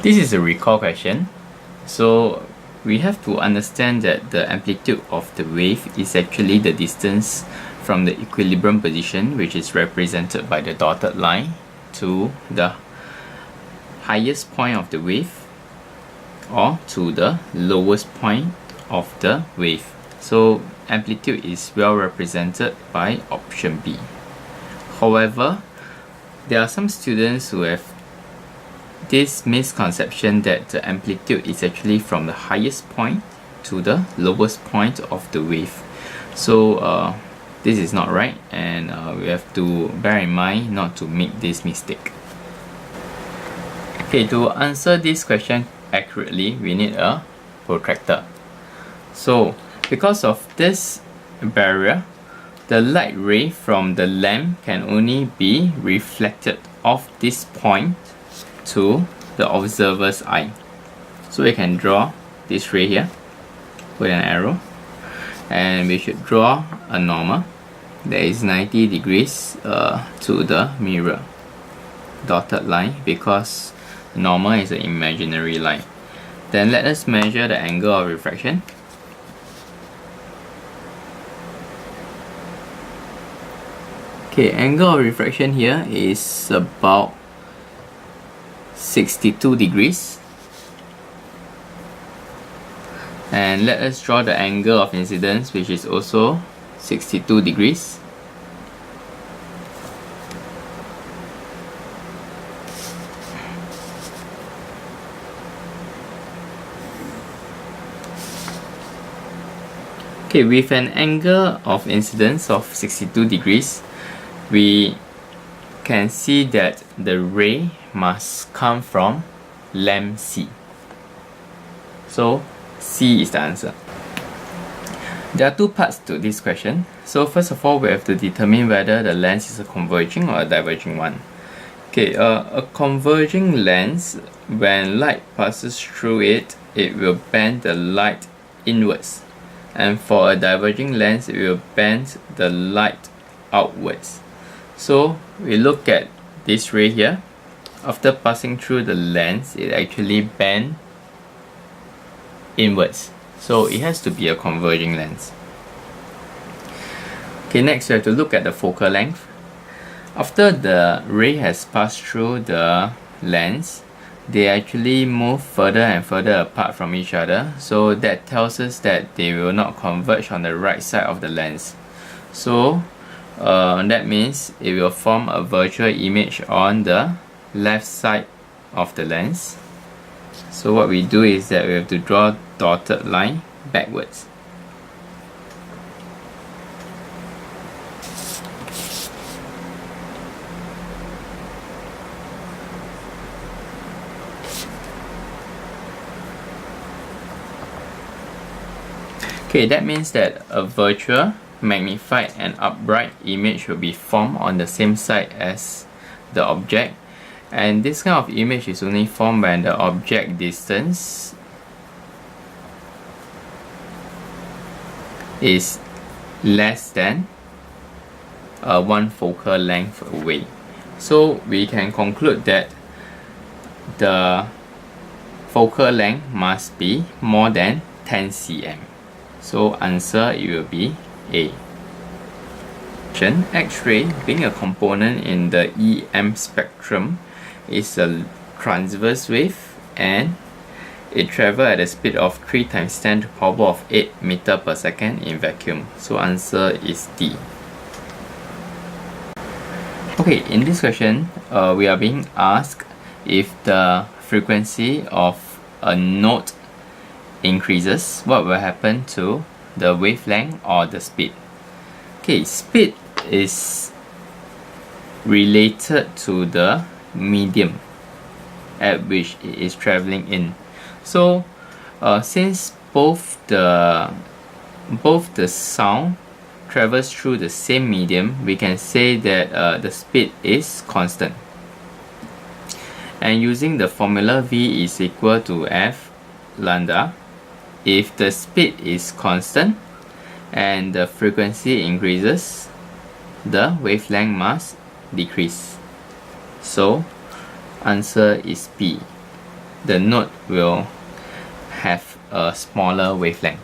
This is a recall question. So we have to understand that the amplitude of the wave is actually the distance from the equilibrium position, which is represented by the dotted line, to the highest point of the wave or to the lowest point of the wave. So amplitude is well represented by option B. However, there are some students who have this misconception that the amplitude is actually from the highest point to the lowest point of the wave. So this is not right, and we have to bear in mind not to make this mistake. Okay, to answer this question accurately, we need a protractor. So because of this barrier, the light ray from the lamp can only be reflected off this point to the observer's eye. So we can draw this ray here with an arrow, and we should draw a normal that is 90 degrees to the mirror dotted line, because normal is an imaginary line. Then let us measure the angle of refraction. Okay, angle of refraction here is about 62 degrees. And let us draw the angle of incidence, which is also 62 degrees. Okay, with an angle of incidence of 62 degrees, we can see that the ray must come from lamp C. So C is the answer. There are two parts to this question. So first of all, we have to determine whether the lens is a converging or a diverging one. Okay, a converging lens, when light passes through it, it will bend the light inwards. And for a diverging lens, it will bend the light outwards. So we look at this ray here. After passing through the lens, it actually bends inwards. So it has to be a converging lens. Okay, next we have to look at the focal length. After the ray has passed through the lens, they actually move further and further apart from each other. So that tells us that they will not converge on the right side of the lens. So that means it will form a virtual image on the left side of the lens. So what we do is that we have to draw dotted line backwards. Okay, that means that a virtual, magnified and upright image will be formed on the same side as the object, and this kind of image is only formed when the object distance is less than one focal length away. So we can conclude that the focal length must be more than 10 cm. So answer, it will be A. X-ray, being a component in the EM spectrum, is a transverse wave, and it travels at a speed of 3 × 10⁸ meters per second in vacuum. So answer is D. Okay, in this question, we are being asked if the frequency of a note increases, what will happen to the wavelength or the speed. Okay, speed is related to the medium at which it is traveling in. So since both the sound travels through the same medium, we can say that the speed is constant. And using the formula V is equal to F lambda, if the speed is constant and the frequency increases, the wavelength must decrease. So answer is B. the node will have a smaller wavelength.